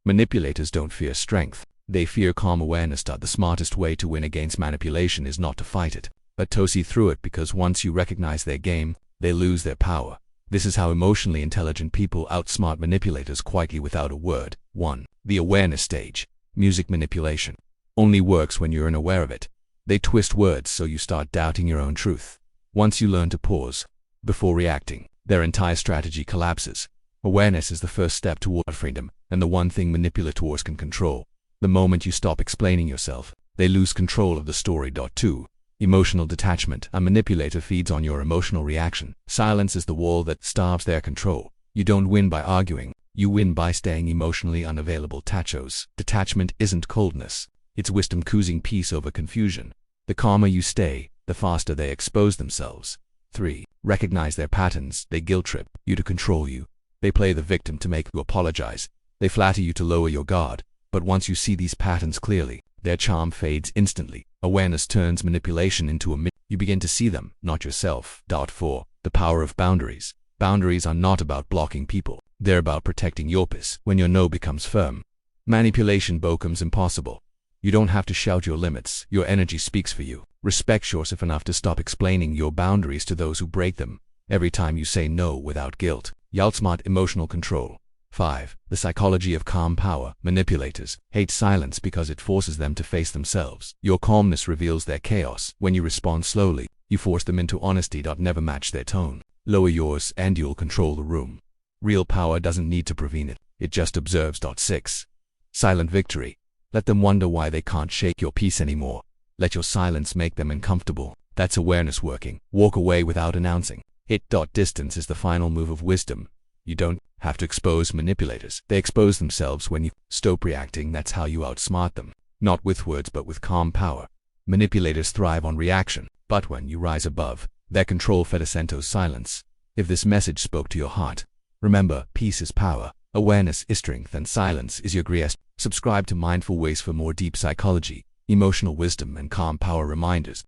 Manipulators don't fear strength. They fear calm awareness. The smartest way to win against manipulation is not to fight it, but to see through it, because once you recognize their game, they lose their power. This is how emotionally intelligent people outsmart manipulators quietly without a word. 1. The awareness stage. Music manipulation only works when you're unaware of it. They twist words so you start doubting your own truth. Once you learn to pause before reacting, their entire strategy collapses. Awareness is the first step toward freedom, and the one thing manipulators can control. The moment you stop explaining yourself, they lose control of the story. 2. Emotional detachment. A manipulator feeds on your emotional reaction. Silence is the wall that starves their control. You don't win by arguing. You win by staying emotionally unavailable. Detachment isn't coldness. It's wisdom choosing peace over confusion. The calmer you stay, the faster they expose themselves. 3. Recognize their patterns. They guilt trip you to control you. They play the victim to make you apologize. They flatter you to lower your guard. But once you see these patterns clearly, their charm fades instantly. Awareness turns manipulation into a myth. You begin to see them, not yourself. 4. The power of boundaries. Boundaries are not about blocking people. They're about protecting your peace. When your no becomes firm, manipulation becomes impossible. You don't have to shout your limits. Your energy speaks for you. Respect yourself enough to stop explaining your boundaries to those who break them. Every time you say no without guilt, you outsmart emotional control. 5. The psychology of calm power. Manipulators hate silence because it forces them to face themselves. Your calmness reveals their chaos. When you respond slowly, you force them into honesty. Never match their tone. Lower yours and you'll control the room. Real power doesn't need to prevent it. It just observes. 6. Silent victory. Let them wonder why they can't shake your peace anymore. Let your silence make them uncomfortable. That's awareness working. Walk away without announcing it. Distance is the final move of wisdom. You don't have to expose manipulators. They expose themselves when you stop reacting. That's how you outsmart them. Not with words but with calm power. Manipulators thrive on reaction, but when you rise above their control, Fedecento's silence. If this message spoke to your heart, remember, peace is power, awareness is strength, and silence is your greatest. Subscribe to Mindful Ways for more deep psychology, emotional wisdom, and calm power reminders.